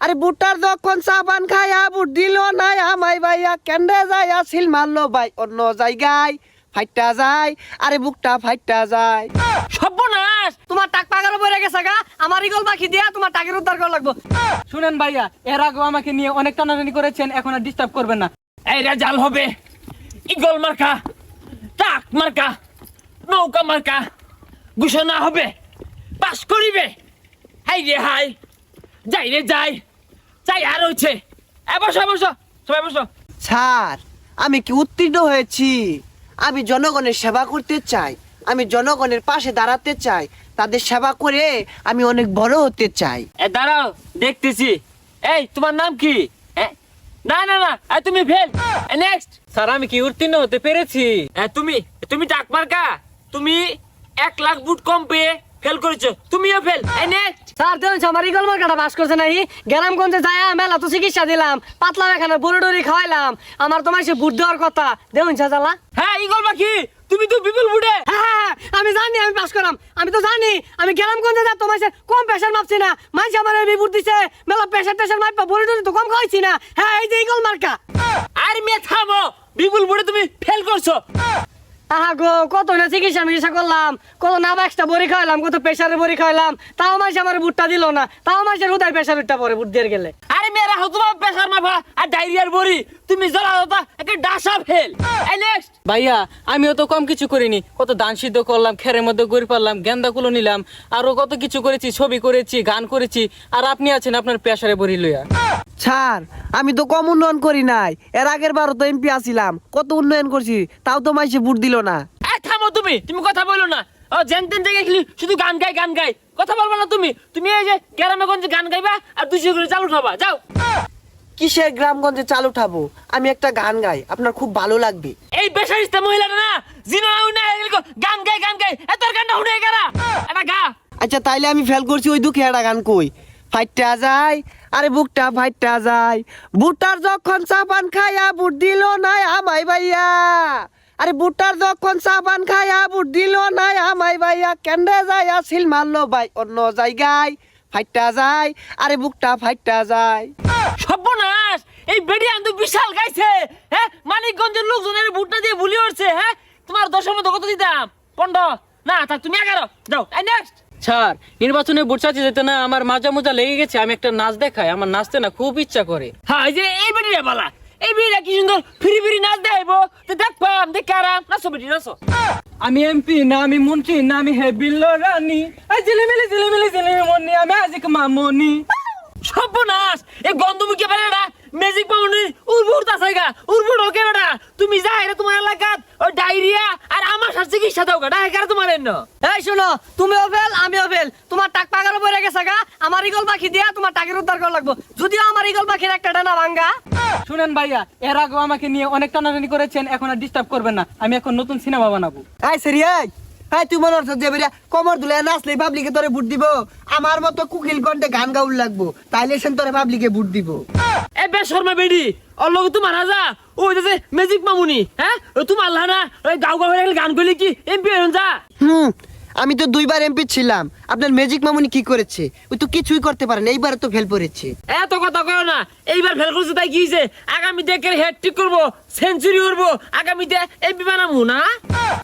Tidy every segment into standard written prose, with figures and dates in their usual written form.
আরে বুটার যখন সাবান খায়া বুট দিল না আমায় ভাইয়া কেন্দ্রে যায় সিল মারলো ভাই অন্য জায়গায় ফাইটা যায় আরে বুকটা ফাইটা যায়। সর্বনাশ, তোমার টাক পাগারও পড়ে গেছে গা, আমার ইগল পাখি দিয়া তোমার টাকের উদ্ধার করা লাগবো। শুনেন ভাইয়া, এর আগেও আমাকে নিয়ে অনেক টানাটানি করেছেন, এখন আর ডিস্টার্ব করবেন না। এই রেজাল হবে ইগল মার্কা, টাক মার্কা, নৌকা মার্কা ঘোষণা হবে, পাস করিবে। হাই রে হাই, যাই রে যাই, যাই আর হচ্ছে। বসো বসো, সবাই বসো। স্যার আমি কি উত্তীর্ণ হয়েছি? আমি জনগণের সেবা করতে চাই, আমি জনগণের পাশে দাঁড়াতে চাই, তাদের সেবা করে আমি অনেক বড় হতে চাই। দাঁড়াও দেখতেছি। এই তোমার নাম কি? না না না, তুমি ফেল। নেক্সট। স্যার আমি কি উত্তীর্ণ হতে পেরেছি? তুমি তুমি টাক মার্কা, তুমি 1 লাখ বুট কম পেয়ে ফেল করেছো, তুমিও ফেল। নেক্সট। স্যার দেখুন আমার ইগল মার্কাটা বাস করছে নাই, গ্রামগঞ্জে যায় মেলা তো চিকিৎসা দিলাম, পাতলা এখানে বড়ি ডরি খাওয়াইলাম, আমার তোমার সে বুট দেওয়ার কথা দেখুন চালা। হ্যাঁ ইগল পাখি, তুমি তো বিপুল বুটে। হ্যাঁ আমি জানি আমি পাস করাম, আমি তো জানি আমি গ্রামগঞ্জে যা তোমার সে কম প্রেশার মাপছি না, মানুষ আমার আমি বুট দিছে মেলা প্রেশার টেশার মাপা বড়ি ডরি তো কম খাওয়াইছি না। হ্যাঁ এই যে ইগল মার্কা। আর মে থামো, বিপুল বুটে তুমি ফেল করছো। আহা গো, কত না চিকিৎসা করলাম, কত না এক্সট্রা বড়ি খাওয়ালাম, কত প্রেশারের বড়ি খাওয়ালাম, তাও মানুষ আমার বুটটা দিল না, তাও মানুষের হুদায় প্রেশার উঠটা পরে বুট দিয়ে গেলে। আরে মেয়েরা হতো তোমার প্রেশার মাপা আর ডায়রিয়ার বড়ি, তুমি জ্বলা হতা একটা ডাসা ফেল। নেক্সট। ভাইয়া আমিও তো কম কিছু করিনি, কত ধান সিদ্ধ করলাম, খেরের মধ্যে গড়ি পারলাম, গেন্দা কুলো নিলাম, আরো কত কিছু করেছি, ছবি করেছি, গান করেছি, আর আপনি আছেন আপনার প্রেশারে বড়ি লইয়া। স্যার আমি তো কম উন্নয়ন করি নাই, এর আগের বারও তো এমপি আসিলাম, কত উন্নয়ন করছি, তাও তো মাইসে ভোট দিল না। থামো, তুমি তুমি কথা বলো না। ও জেন তেন থেকে খেলি শুধু গান গাই গান গাই, কথা বলবো না তুমি। তুমি এই যে গ্রামেগঞ্জে গান গাইবা আর 200 করে চালু খাবা, যাও। কিসের গ্রামগঞ্জে চাল উঠাবো? আমি একটা গান গাই, আপনার খুব ভালো লাগবে। এই বেসারিস্তা মহিলাটা না জিনো না গান গাই গান গাই, এত গানটা শুনে গেরা এটা গা। আচ্ছা তাইলে আমি ফেল করছি, ওই দুঃখে একটা গান কই। ফাইটা যায় আরে বুকটা ফাইটা যায়, বুটার যখন সাবান খায়া বুট দিল না আমায় ভাইয়া, আরে বুটার যখন সাবান খায়া বুট দিল না আমায় ভাইয়া কেন্দ্রে যায় সিল মারলো ভাই অন্য জায়গায় ফাইটা যায় আরে বুকটা ফাইটা যায়। সর্বনাশ, এই বেডিয়ান তো বিশাল গাইছে। হ্যাঁ মানিকগঞ্জের লোকজনের ভুট্টা দিয়ে ভুলি উঠছে। হ্যাঁ তোমার 10-এর মধ্যে কত দিতাম? 15 না, থাক তুমি 11 যাও। নেক্সট। স্যার নির্বাচনে ভোট চাইতে যেতে না আমার মাজা মোজা লেগে গেছে, আমি একটা নাচ দেখাই, আমার নাচতে না খুব ইচ্ছা করে। হ্যাঁ এই যে এই বেডিয়া বালা, এই বেডিয়া কি সুন্দর ফিরি ফিরি নাচ দেখাইবো, তো দেখবাম দেখে আরাম। নাচো বেডি নাচো। আমি এমপি না আমি মন্ত্রী না আমি হে বিল্লো রানী, জিলিমিলি জিলিমিলি জিলিমি মনি আমি আজিক মামনি। সর্বনাশ, এই গন্ধমুখী বেড়াটা ম্যাজিক পাউনি উর্বর তাসাইগা উর্বর ওকে বেটা। তুমি যা এটা তোমার এলাকাত ওই ডায়রিয়া আর আমার সাথে চিকিৎসা দাও গা, এটা তোমার এন্ন। এই শোনো, তুমিও ফেল আমিও ফেল, তোমার টাক পাগারও পড়ে গেছে গা, আমার ইগল পাখি দিয়া তোমার টাকের উদ্ধার করা লাগবো, যদিও আমার ইগল পাখির একটা ডানা ভাঙ্গা। শুনেন ভাইয়া, এর আগেও আমাকে নিয়ে অনেক টানাটানি করেছেন, এখন আর ডিস্টার্ব করবেন না, আমি এখন নতুন সিনেমা বানাবো। আই সেরি এই তুই মনে হচ্ছে যে বেরিয়া কমর দুলে নাচলে পাবলিকে তোরে ভোট দিব? আমার মতো কুকিল কণ্ঠে গান গাউল লাগবো, তাইলে সেন তোরে পাবলিকে ভোট দিব। এ বে শর্মা বেডি অল্লগ তোমার রাজা ওই যে ম্যাজিক মামুনি। হ্যাঁ তোমার লানা ওই গাও গাও গান কইলে কি এমপি হন যা। আমি তো 2বার এমপি ছিলাম, আপনার ম্যাজিক মামুনি কি করেছে? ওই তো কিছুই করতে পারেন, এইবারে তো ফেল করেছে। এত কথা কয় না, এইবার ফেল করছে তাই কি হইছে? আগামীতে একের হ্যাটট্রিক করব, সেঞ্চুরি করব, আগামীতে এমপি বানাবো না।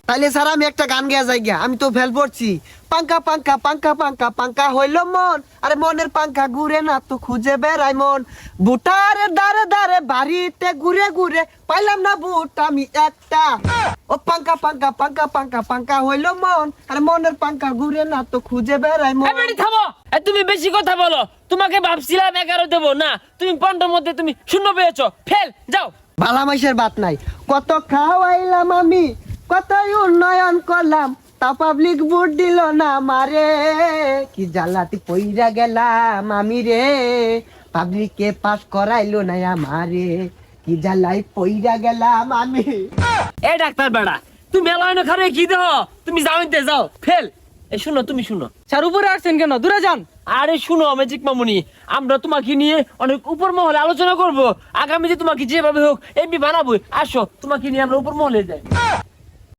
তাইলে স্যার আমি একটা গান গেয়া যাই গা, আমি তো ফেল পড়ছি। পাঙ্কা পাঙ্কা পাঙ্কা পাঙ্কা পাঙ্কা হইল মন, আরে মনের পাঙ্কা ঘুরে না তো খুঁজে বেড়াই মন, বুটারে দারে দারে বাড়িতে ঘুরে ঘুরে পাইলাম না বুট আমি একটা। ও পাঙ্কা পাঙ্কা পাঙ্কা পাঙ্কা পাঙ্কা হইল মন, আরে মনের পাঙ্কা ঘুরে না তো খুঁজে বেড়াই মন। বেডি থামো, তুমি বেশি কথা বলো। তোমাকে ভাবছিলাম 11 দেবো না, তুমি 15 মধ্যে তুমি 0 পেয়েছো, ফেল যাও। ভালা মাইসের বাত নাই, কত খাওয়াইলাম আমি, কতই উন্নয়ন করলাম, তা পাবলিক ভোট দিল না মারে, কি জ্বালাতে পইরা গেলাম আমি রে, পাবলিকে পাস করাইলো না আমারে, কি জ্বালাই পইরা গেলাম আমি। এ ডাক্তার বেড়া, তুমি মেলানো খারে কি দেহ, তুমি যাওইতে যাও, ফেল। এই শুনো, তুমি শুনো। স্যার উপরে আসছেন কেন? দূরে যান। আরে শুনো ম্যাজিক মামুনি, আমরা তোমাকে নিয়ে অনেক উপর মহলে আলোচনা করব, আগামীতে তোমাকে যেভাবে হোক এমপি বানাবো। আসো তোমাকে নিয়ে আমরা উপর মহলে যাই।